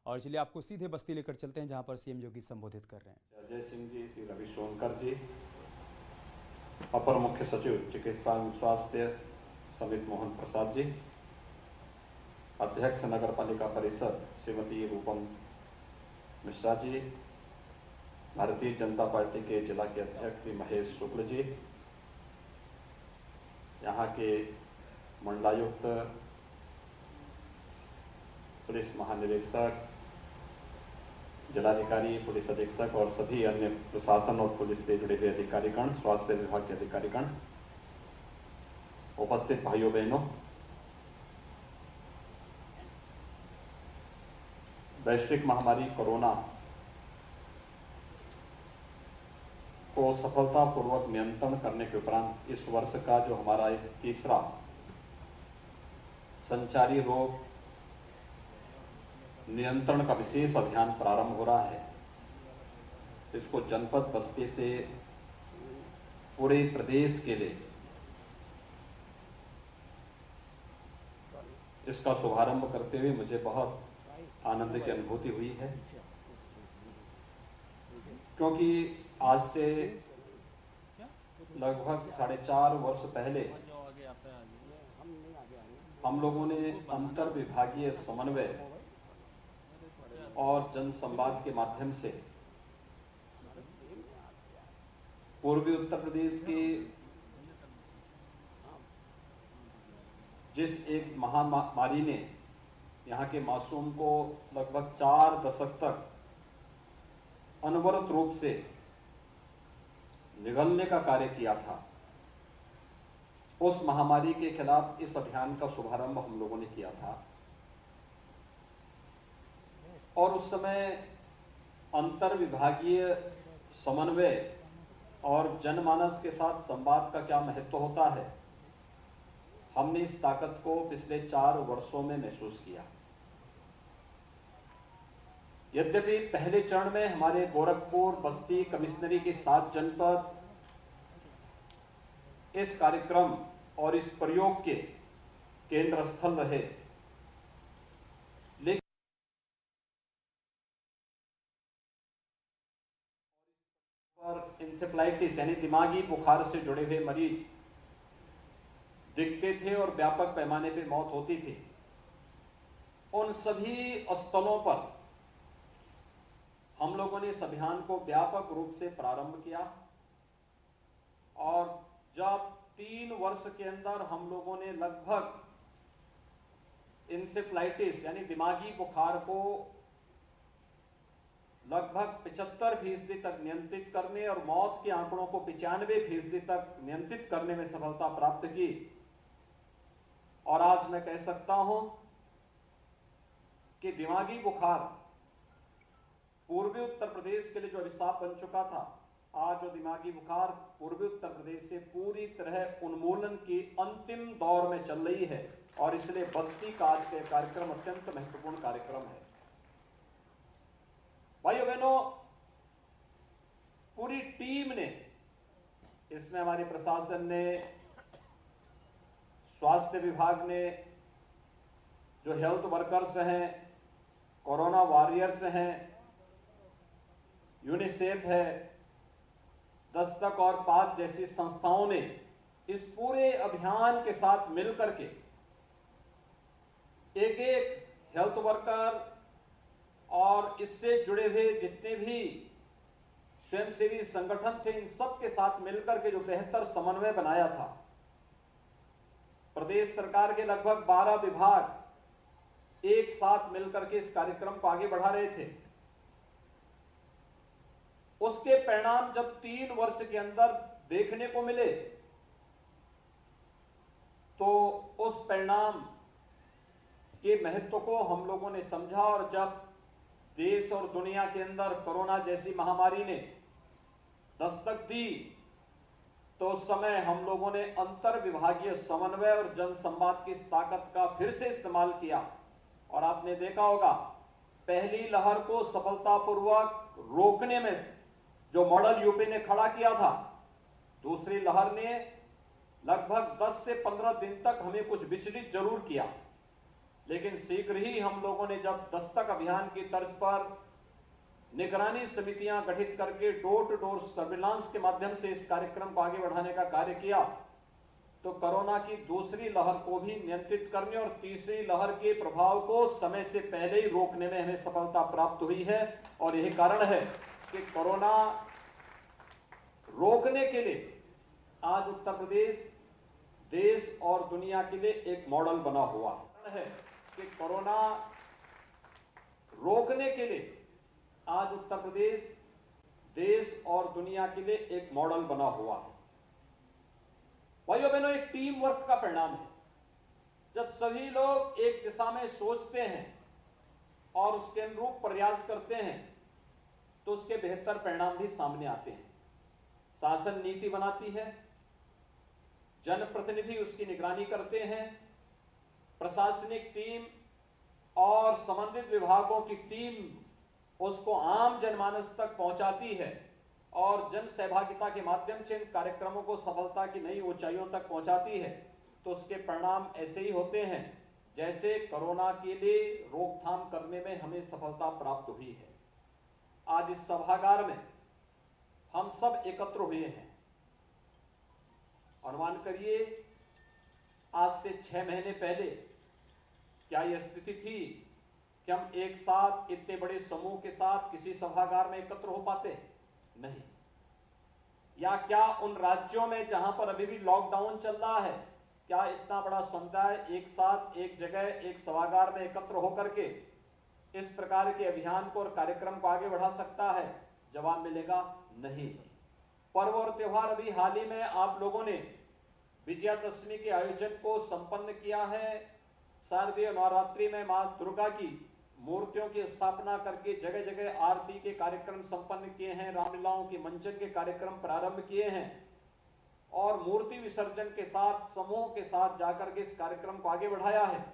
और चलिए आपको सीधे बस्ती लेकर चलते हैं जहां पर सीएम योगी संबोधित कर रहे हैं। अजय सिंह जी, श्री रवि सोनकर जी, अपर मुख्य सचिव चिकित्सा एवं स्वास्थ्य समित मोहन प्रसाद जी, अध्यक्ष नगर पालिका परिषद श्रीमती रूपम मिश्रा जी, भारतीय जनता पार्टी के जिला के अध्यक्ष श्री महेश शुक्ल जी, यहाँ के मंडलायुक्त, पुलिस महानिरीक्षक, जिलाधिकारी, पुलिस अधीक्षक और सभी अन्य प्रशासन और पुलिस से जुड़े हुए अधिकारीगण, स्वास्थ्य विभाग के अधिकारीगण, उपस्थित भाइयों बहनों, वैश्विक महामारी कोरोना को सफलतापूर्वक नियंत्रण करने के उपरांत इस वर्ष का जो हमारा एक तीसरा संचारी रोग नियंत्रण का विशेष अभियान प्रारंभ हो रहा है। इसको जनपद बस्ती से पूरे प्रदेश के लिए इसका शुभारंभ करते हुए मुझे बहुत आनंद की अनुभूति हुई है, क्योंकि आज से लगभग 4.5 वर्ष पहले हम लोगों ने अंतर विभागीय समन्वय और जन संवाद के माध्यम से पूर्वी उत्तर प्रदेश की जिस एक महामारी ने यहाँ के मासूम को लगभग 4 दशक तक अनवरत रूप से निगलने का कार्य किया था, उस महामारी के खिलाफ इस अभियान का शुभारंभ हम लोगों ने किया था। और उस समय अंतर विभागीय समन्वय और जनमानस के साथ संवाद का क्या महत्व होता है, हमने इस ताकत को पिछले 4 वर्षों में महसूस किया। यद्यपि पहले चरण में हमारे गोरखपुर, बस्ती, कमिश्नरी के 7 जनपद इस कार्यक्रम और इस प्रयोग के केंद्र स्थल रहे, लेकिन और इंसेफ्लाइटिस यानी दिमागी बुखार से जुड़े हुए मरीज दिखते थे और व्यापक पैमाने पर मौत होती थी। उन सभी स्थलों पर हम लोगों ने इस अभियान को व्यापक रूप से प्रारंभ किया और जब 3 वर्ष के अंदर हम लोगों ने लगभग इंसेफ्लाइटिस यानी दिमागी बुखार को लगभग 75% तक नियंत्रित करने और मौत के आंकड़ों को 95% तक नियंत्रित करने में सफलता प्राप्त की। और आज मैं कह सकता हूं कि दिमागी बुखार पूर्वी उत्तर प्रदेश के लिए जो अभिशाप बन चुका था, आज जो दिमागी बुखार पूर्वी उत्तर प्रदेश से पूरी तरह उन्मूलन की अंतिम दौर में चल रही है। और इसलिए बस्ती का आज का कार्यक्रम अत्यंत महत्वपूर्ण कार्यक्रम है। भाइयों बहनों, पूरी टीम ने, इसमें हमारे प्रशासन ने, स्वास्थ्य विभाग ने, जो हेल्थ वर्कर्स हैं, कोरोना वॉरियर्स हैं, यूनिसेफ है, दस्तक और पात जैसी संस्थाओं ने इस पूरे अभियान के साथ मिलकर के एक हेल्थ वर्कर और इससे जुड़े हुए जितने भी स्वयंसेवी संगठन थे, इन सब के साथ मिलकर के जो बेहतर समन्वय बनाया था। प्रदेश सरकार के लगभग 12 विभाग एक साथ मिलकर के इस कार्यक्रम को आगे बढ़ा रहे थे। उसके परिणाम जब 3 वर्ष के अंदर देखने को मिले, तो उस परिणाम के महत्व को हम लोगों ने समझा। और जब देश और दुनिया के अंदर कोरोना जैसी महामारी ने दस्तक दी, तो उस समय हम लोगों ने अंतर विभागीय समन्वय और जन संवाद की इस ताकत का फिर से इस्तेमाल किया। और आपने देखा होगा, पहली लहर को सफलतापूर्वक रोकने में जो मॉडल यूपी ने खड़ा किया था, दूसरी लहर ने लगभग 10 से 15 दिन तक हमें कुछ विचलित जरूर किया, लेकिन शीघ्र ही हम लोगों ने जब दस्तक अभियान की तर्ज पर निगरानी समितियां गठित करके डोर टू डोर सर्विलांस के माध्यम से इस कार्यक्रम को आगे बढ़ाने का कार्य किया, तो कोरोना की दूसरी लहर को भी नियंत्रित करने और तीसरी लहर के प्रभाव को समय से पहले ही रोकने में हमें सफलता प्राप्त हुई है। और यही कारण है कि कोरोना रोकने के लिए आज उत्तर प्रदेश देश और दुनिया के लिए एक मॉडल बना हुआ है कि कोरोना रोकने के लिए आज उत्तर प्रदेश देश और दुनिया के लिए एक मॉडल बना हुआ है। भाइयों बहनों, एक टीम वर्क का परिणाम है। जब सभी लोग एक दिशा में सोचते हैं और उसके अनुरूप प्रयास करते हैं तो उसके बेहतर परिणाम भी सामने आते हैं। शासन नीति बनाती है, जनप्रतिनिधि उसकी निगरानी करते हैं, प्रशासनिक टीम और संबंधित विभागों की टीम उसको आम जनमानस तक पहुंचाती है और जन सहभागिता के माध्यम से इन कार्यक्रमों को सफलता की नई ऊंचाइयों तक पहुंचाती है। तो उसके परिणाम ऐसे ही होते हैं जैसे कोरोना के लिए रोकथाम करने में हमें सफलता प्राप्त हुई है। आज इस सभागार में हम सब एकत्र हुए हैं। अनुमान करिए, आज से 6 महीने पहले क्या यह स्थिति थी कि हम एक साथ इतने बड़े समूह के साथ किसी सभागार में एकत्र हो पाते? नहीं। या क्या उन राज्यों में जहां पर अभी भी लॉकडाउन चल रहा है, क्या इतना बड़ा समुदाय एक साथ एक जगह एक सभागार में एकत्र होकर के इस प्रकार के अभियान को और कार्यक्रम को आगे बढ़ा सकता है? जवाब मिलेगा नहीं। पर्व और त्योहार, अभी हाल ही में आप लोगों ने विजयादशमी के आयोजन को संपन्न किया है। शारदीय नवरात्रि में मां दुर्गा की मूर्तियों की स्थापना करके जगह जगह आरती के कार्यक्रम संपन्न किए हैं, रामलीलाओं के मंचन के कार्यक्रम प्रारंभ किए हैं और मूर्ति विसर्जन के साथ समूह के साथ जाकर के इस कार्यक्रम को आगे बढ़ाया है।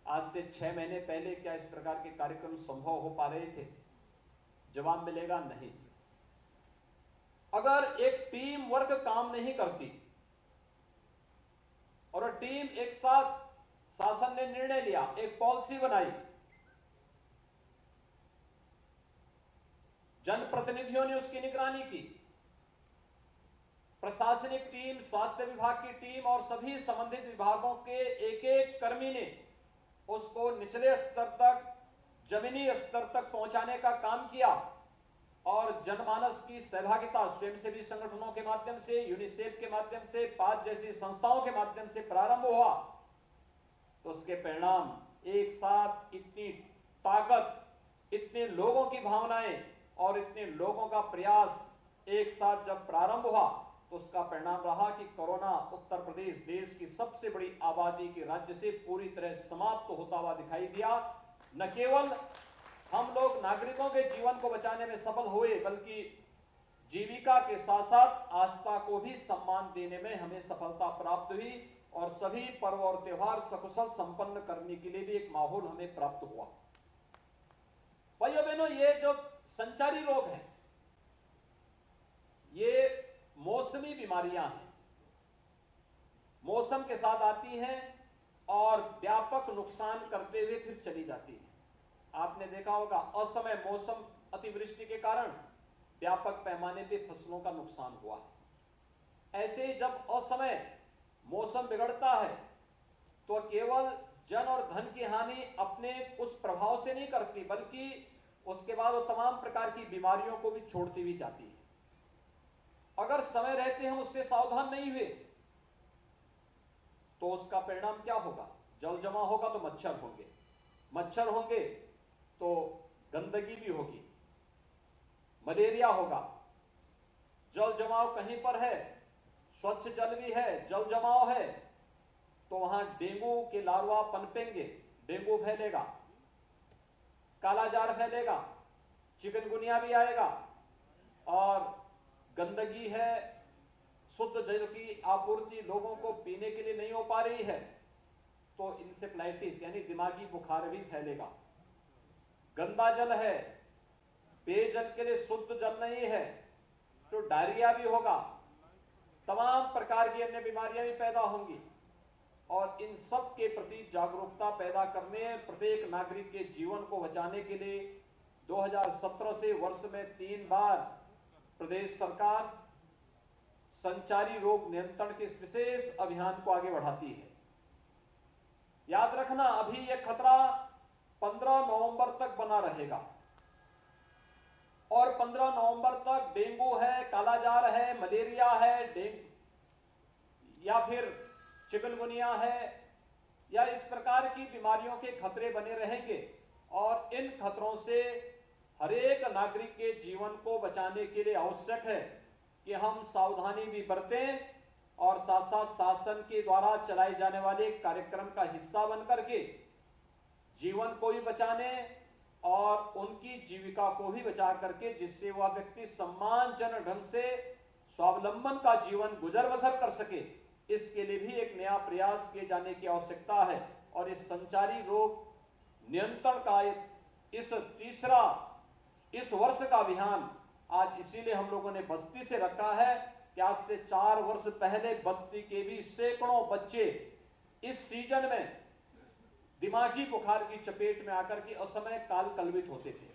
आज से 6 महीने पहले क्या इस प्रकार के कार्यक्रम संभव हो पा रहे थे? जवाब मिलेगा नहीं। अगर एक टीम वर्क काम नहीं करती और टीम एक साथ, शासन ने निर्णय लिया, एक पॉलिसी बनाई, जनप्रतिनिधियों ने उसकी निगरानी की, प्रशासनिक टीम, स्वास्थ्य विभाग की टीम और सभी संबंधित विभागों के एक एक कर्मी ने उसको निचले स्तर तक, जमीनी स्तर तक पहुंचाने का काम किया और जनमानस की सहभागिता स्वयंसेवी संगठनों के माध्यम से, यूनिसेफ के माध्यम से, पाज जैसी संस्थाओं के माध्यम से प्रारंभ हुआ। तो उसके परिणाम एक साथ इतनी ताकत, इतने लोगों की भावनाएं और इतने लोगों का प्रयास एक साथ जब प्रारंभ हुआ तो उसका परिणाम रहा कि कोरोना उत्तर प्रदेश देश की सबसे बड़ी आबादी के राज्य से पूरी तरह समाप्त होता हुआ दिखाई दिया। न केवल हम लोग नागरिकों के जीवन को बचाने में सफल हुए, बल्कि जीविका के साथ साथ आस्था को भी सम्मान देने में हमें सफलता प्राप्त हुई और सभी पर्व और त्योहार सकुशल संपन्न करने के लिए भी एक माहौल हमें प्राप्त हुआ। भाइयों बहनों, ये जो संचारी रोग हैं, ये मौसमी बीमारियां हैं, मौसम के साथ आती हैं और व्यापक नुकसान करते हुए फिर चली जाती है। आपने देखा होगा, असमय मौसम अतिवृष्टि के कारण व्यापक पैमाने पे फसलों का नुकसान हुआ है। ऐसे ही जब असमय मौसम बिगड़ता है तो केवल जन और धन की हानि अपने उस प्रभाव से नहीं करती, बल्कि उसके बाद वो तमाम प्रकार की बीमारियों को भी छोड़ती हुई जाती है। अगर समय रहते हम उससे सावधान नहीं हुए तो उसका परिणाम क्या होगा? जल जमा होगा तो मच्छर होंगे, मच्छर होंगे तो गंदगी भी होगी, मलेरिया होगा। जल जमाव कहीं पर है, स्वच्छ जल भी है, जल जमाव है, तो वहां डेंगू के लार्वा पनपेंगे, डेंगू फैलेगा, कालाजार फैलेगा, चिकनगुनिया भी आएगा और गंदगी है, शुद्ध जल की आपूर्ति लोगों को पीने के लिए नहीं हो पा रही है तो इंसेफ्लाइटिस यानी दिमागी बुखार भी फैलेगा। गंदा जल है, पेयजल के लिए शुद्ध जल नहीं है तो डायरिया भी होगा, तमाम प्रकार की अन्य बीमारियां भी पैदा होंगी। और इन सब के प्रति जागरूकता पैदा करने, प्रत्येक नागरिक के जीवन को बचाने के लिए 2017 से वर्ष में 3 बार प्रदेश सरकार संचारी रोग नियंत्रण के इस विशेष अभियान को आगे बढ़ाती है। याद रखना, अभी यह खतरा 15 नवंबर तक बना रहेगा और 15 नवंबर तक डेंगू है, कालाजार है, मलेरिया है, या फिर चिकनगुनिया है, या इस प्रकार की बीमारियों के खतरे बने रहेंगे। और इन खतरों से हर एक नागरिक के जीवन को बचाने के लिए आवश्यक है कि हम सावधानी भी बरतें और साथ साथ शासन के द्वारा चलाए जाने वाले कार्यक्रम का हिस्सा बनकर के जीवन को भी बचाने और उनकी जीविका को भी बचा करके जिससे वह व्यक्ति सम्मानजनक ढंग से स्वावलंबन का जीवन गुजर बसर कर सके, इसके लिए भी एक नया प्रयास किए जाने की आवश्यकता है। और इस संचारी रोग नियंत्रण का इस वर्ष का अभियान आज इसीलिए हम लोगों ने बस्ती से रखा है कि आज से 4 वर्ष पहले बस्ती के भी सैकड़ों बच्चे इस सीजन में दिमागी बुखार की चपेट में आकर के असमय काल कलवित होते थे।